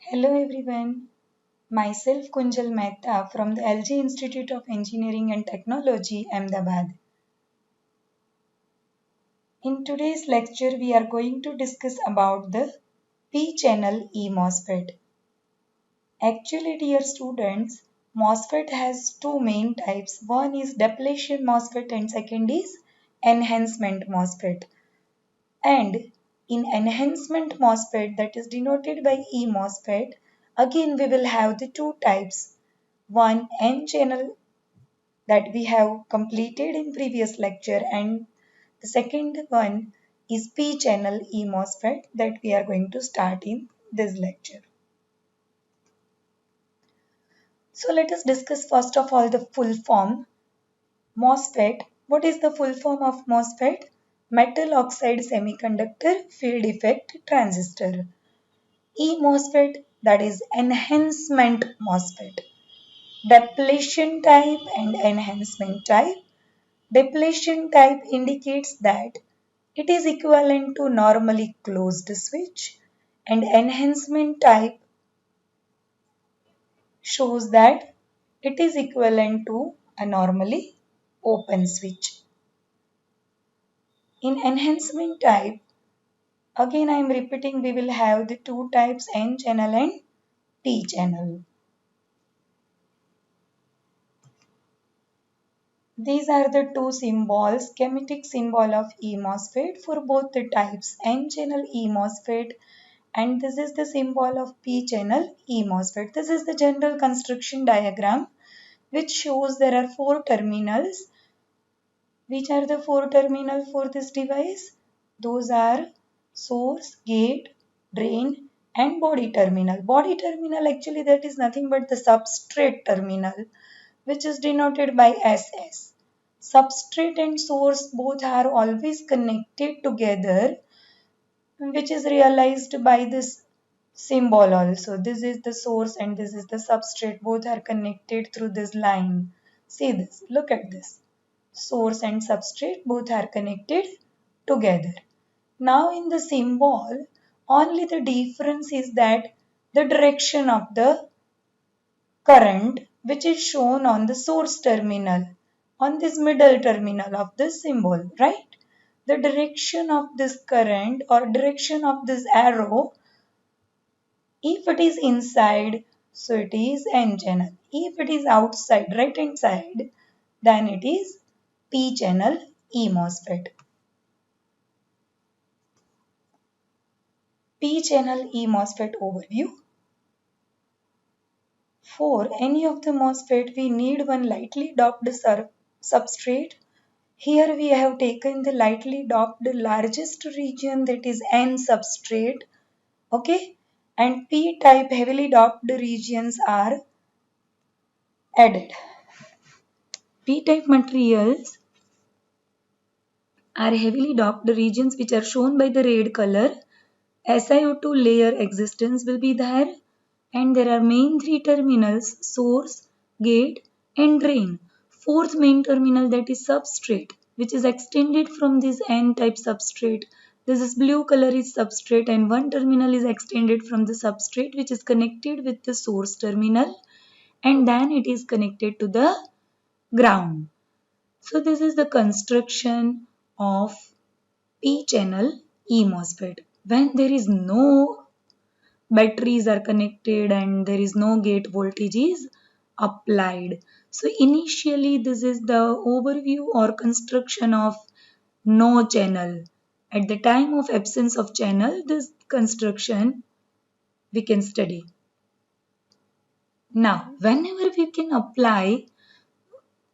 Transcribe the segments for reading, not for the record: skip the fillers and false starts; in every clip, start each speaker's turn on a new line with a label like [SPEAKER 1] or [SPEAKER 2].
[SPEAKER 1] Hello everyone, myself Kunjal Mehta from the LG Institute of Engineering and Technology, Ahmedabad. In today's lecture, we are going to discuss about the P-channel E-MOSFET. Actually, dear students, MOSFET has two main types. One is depletion MOSFET and second is enhancement MOSFET. And in enhancement MOSFET, that is denoted by E-MOSFET, again we will have the two types. One N channel that we have completed in previous lecture, and the second one is P channel E MOSFET that we are going to start in this lecture. So let us discuss first of all the full form. MOSFET. What is the full form of MOSFET? Metal oxide semiconductor field effect transistor. E MOSFET, that is enhancement MOSFET. Depletion type and enhancement type. Depletion type indicates that it is equivalent to normally closed switch, and enhancement type shows that it is equivalent to a normally open switch. In enhancement type, again I am repeating, we will have the two types, N channel and P channel. These are the two symbols, schematic symbol of E MOSFET for both the types, N channel E MOSFET, and this is the symbol of P channel E MOSFET. This is the general construction diagram which shows there are four terminals. Which are the four terminals for this device? Those are source, gate, drain and body terminal. Body terminal, actually that is nothing but the substrate terminal, which is denoted by SS. Substrate and source both are always connected together, which is realized by this symbol also. This is the source and this is the substrate. Both are connected through this line. See this, look at this. Source and substrate both are connected together. Now in the symbol, only the difference is that the direction of the current which is shown on the source terminal, on this middle terminal of this symbol, right? The direction of this current or direction of this arrow, if it is inside, so it is N channel. If it is outside, right hand side, then it is P channel E MOSFET. P channel E MOSFET overview. For any of the MOSFET, we need one lightly doped substrate. Here we have taken the lightly doped largest region, that is N substrate. Okay, and P-type heavily doped regions are added. P-type materials are heavily doped regions which are shown by the red color. SiO2 layer existence will be there, and there are main three terminals, source, gate and drain. Fourth main terminal, that is substrate, which is extended from this N-type substrate. This is blue color is substrate, and one terminal is extended from the substrate which is connected with the source terminal, and then it is connected to the ground. So this is the construction of P-channel E MOSFET. When there is no batteries are connected and there is no gate voltage is applied. So initially this is the overview or construction of no channel. At the time of absence of channel, this construction we can study. Now, whenever we can apply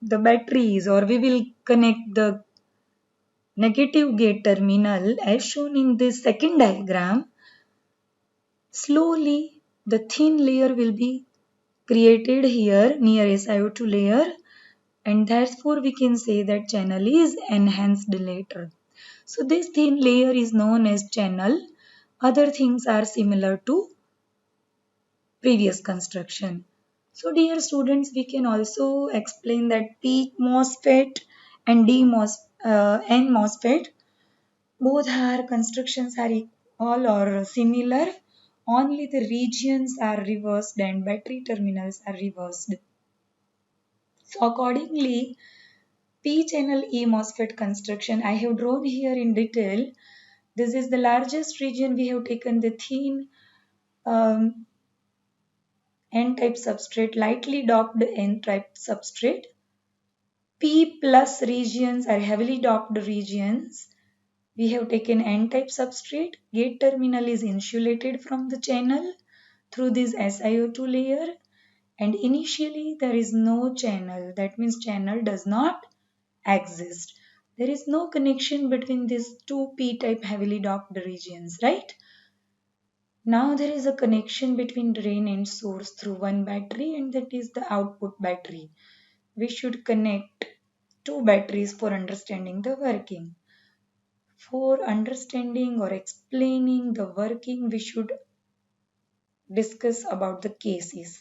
[SPEAKER 1] the batteries or we will connect the negative gate terminal as shown in this second diagram, slowly the thin layer will be created here near SiO2 layer, and therefore we can say that channel is enhanced later. So this thin layer is known as channel. Other things are similar to previous construction. So dear students, we can also explain that P MOSFET and N MOSFET, both are constructions are equal or similar. only the regions are reversed and battery terminals are reversed. So accordingly, P-channel E-MOSFET construction I have drawn here in detail. This is the largest region. We have taken the thin um, N-type substrate, lightly doped N-type substrate. P plus regions are heavily doped regions. We have taken N-type substrate. Gate terminal is insulated from the channel through this SiO2 layer, and initially there is no channel. That means channel does not exist. There is no connection between these two P-type heavily doped regions, right? Now there is a connection between drain and source through one battery, and that is the output battery. We should connect two batteries for understanding the working. For understanding or explaining the working, we should discuss about the cases.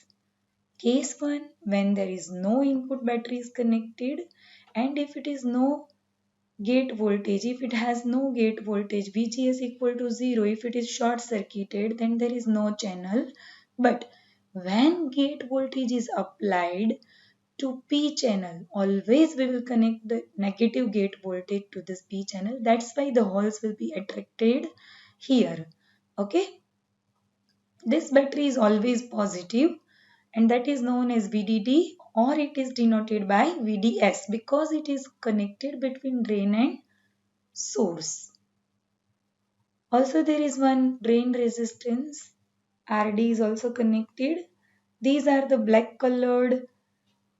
[SPEAKER 1] Case 1, when there is no input battery is connected, and if it is no gate voltage, if it has no gate voltage, VGS equal to 0, if it is short circuited, then there is no channel. But when gate voltage is applied to P channel, always we will connect the negative gate voltage to this P channel. That's why the holes will be attracted here. Okay. This battery is always positive, and that is known as VDD, or it is denoted by VDS because it is connected between drain and source. Also there is one drain resistance. RD is also connected. These are the black colored.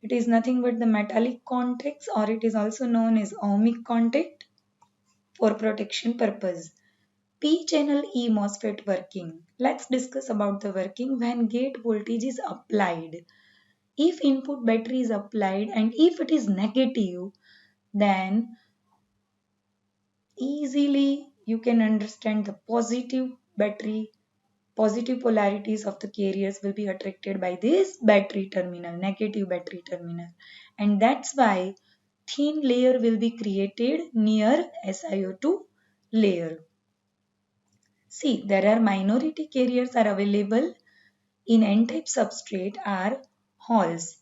[SPEAKER 1] It is nothing but the metallic contacts, or it is also known as ohmic contact for protection purpose. P-channel E-MOSFET working. Let's discuss about the working when gate voltage is applied. If input battery is applied and if it is negative, then easily you can understand the positive battery, positive polarities of the carriers will be attracted by this battery terminal, negative battery terminal. And that's why thin layer will be created near SiO2 layer. See, there are minority carriers are available in N-type substrate are holes.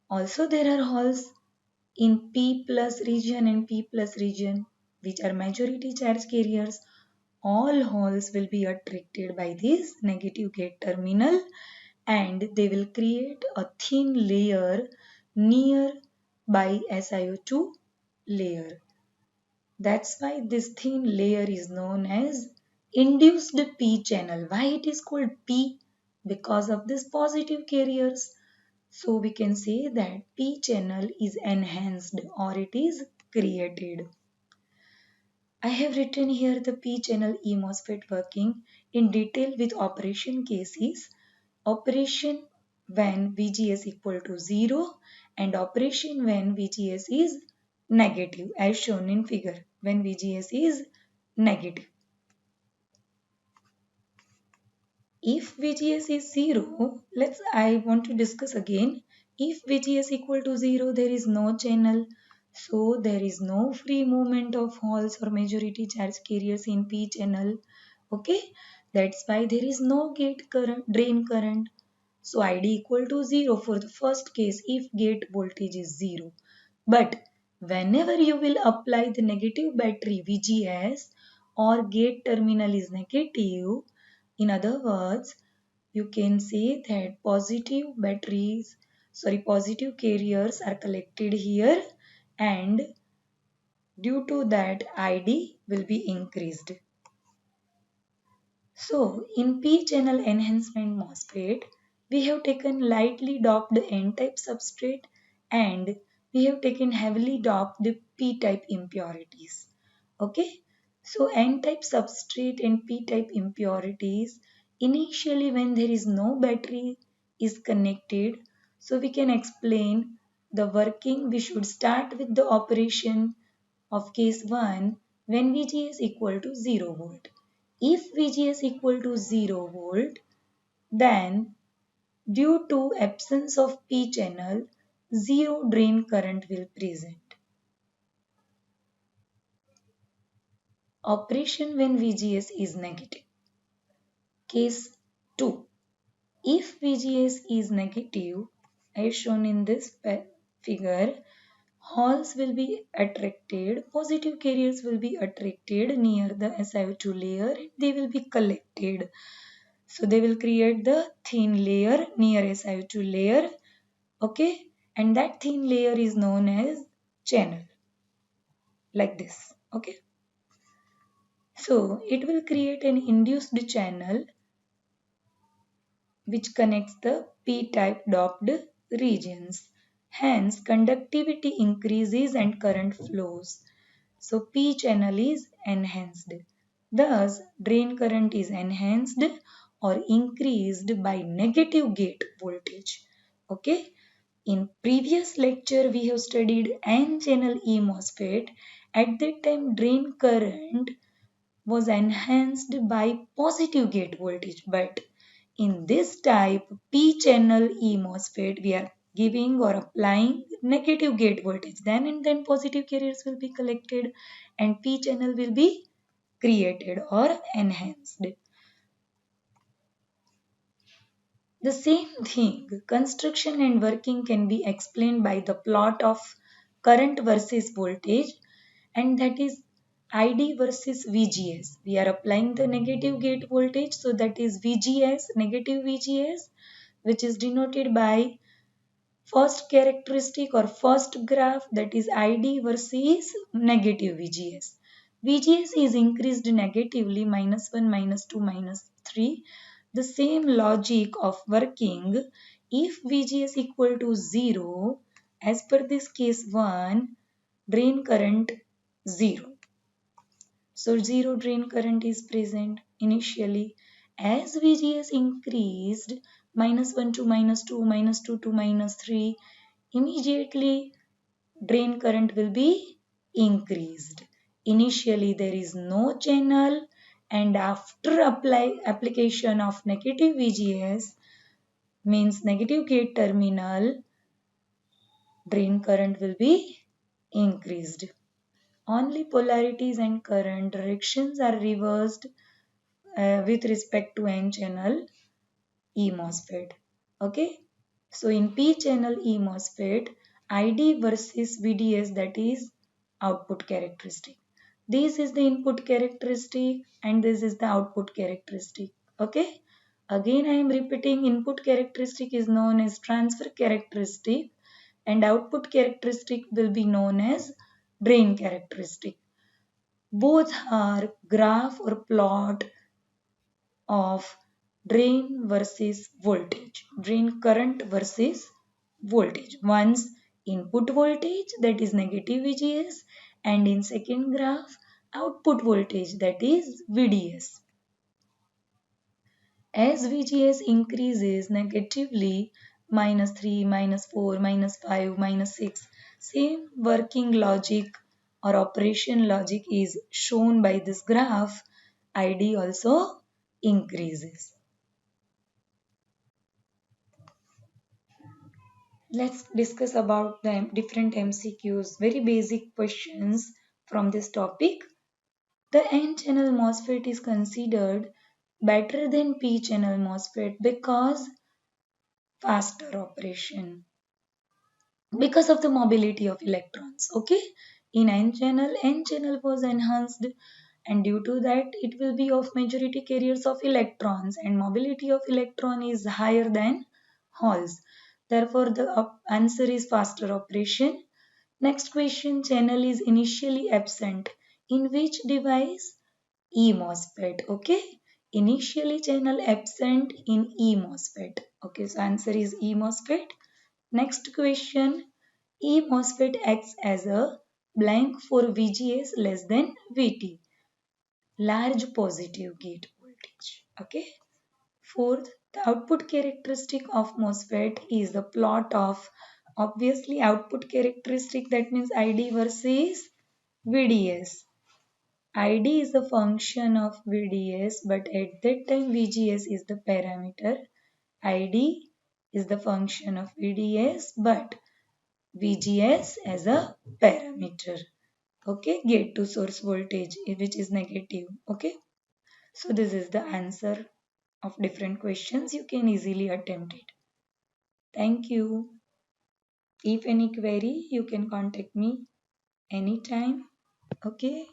[SPEAKER 1] Also there are holes in P plus region and P plus region, which are majority charge carriers. All holes will be attracted by this negative gate terminal, and they will create a thin layer near by SiO2 layer. That's why this thin layer is known as induced P channel. Why it is called P? Because of this positive carriers. So we can say that P channel is enhanced or it is created. I have written here the P-channel E-MOSFET working in detail with operation cases. Operation when VGS equal to 0 and operation when VGS is negative as shown in figure when VGS is negative. If VGS is 0, I want to discuss again. If VGS equal to 0, there is no channel. So there is no free movement of holes or majority charge carriers in P channel. Okay, that's why there is no gate current, drain current. So ID equal to 0 for the first case if gate voltage is 0. But whenever you will apply the negative battery VGS or gate terminal is negative, in other words, you can say that positive carriers are collected here, and due to that ID will be increased. So in P-channel enhancement MOSFET, we have taken lightly doped N-type substrate and we have taken heavily doped P-type impurities. Okay, so N-type substrate and P-type impurities, initially when there is no battery is connected, so we can explain the working. We should start with the operation of case 1 when VGS equal to 0 volt. If VGS equal to 0 volt, then due to absence of P channel, zero drain current will present. Operation when VGS is negative. Case 2. If VGS is negative, as shown in this figure, holes will be attracted, positive carriers will be attracted near the SiO2 layer and they will be collected. So they will create the thin layer near SiO2 layer, okay, and that thin layer is known as channel, like this, okay. So it will create an induced channel which connects the p-type doped regions. Hence, conductivity increases and current flows. So P channel is enhanced. Thus, drain current is enhanced or increased by negative gate voltage. Okay. In previous lecture, we have studied N-channel E MOSFET. At that time, drain current was enhanced by positive gate voltage, but in this type P channel E MOSFET we are giving or applying negative gate voltage, then and then positive carriers will be collected and P channel will be created or enhanced. The same thing, construction and working can be explained by the plot of current versus voltage, and that is ID versus VGS. We are applying the negative gate voltage, so that is VGS, negative VGS, which is denoted by first characteristic or first graph, that is ID versus negative VGS. VGS is increased negatively -1, -2, -3. The same logic of working, if VGS equal to 0, as per this case 1, drain current 0. So 0 drain current is present initially. As VGS increased -1 to -2, -2 to -3, immediately drain current will be increased. Initially there is no channel, and after application of negative VGS, means negative gate terminal, drain current will be increased. Only polarities and current directions are reversed with respect to N channel E MOSFET. Okay. So in P channel E MOSFET, ID versus VDS, that is output characteristic. This is the input characteristic and this is the output characteristic. Okay. Again I am repeating, input characteristic is known as transfer characteristic and output characteristic will be known as drain characteristic. Both are graph or plot of drain versus voltage, drain current versus voltage. One's input voltage, that is negative VGS, and in second graph output voltage, that is VDS. As VGS increases negatively, -3, -4, -5, -6, same working logic or operation logic is shown by this graph. ID also increases. Let's discuss about the different MCQs, very basic questions from this topic. The N-channel MOSFET is considered better than P-channel MOSFET because faster operation, because of the mobility of electrons. Okay, in N-channel was enhanced, and due to that it will be of majority carriers of electrons, and mobility of electron is higher than holes. Therefore, the answer is faster operation. Next question, channel is initially absent. In which device? E MOSFET. Okay. Initially channel absent in E MOSFET. Okay, so answer is E MOSFET. Next question, E MOSFET acts as a blank for VGS less than VT. Large positive gate voltage. Okay. Fourth, the output characteristic of MOSFET is the plot of, obviously output characteristic, that means ID versus VDS. ID is a function of VDS, but at that time VGS is the parameter. ID is the function of VDS, but VGS as a parameter. Okay, gate to source voltage, which is negative. Okay, so this is the answer of different questions, you can easily attempt it. Thank you. If any query, you can contact me anytime. Okay.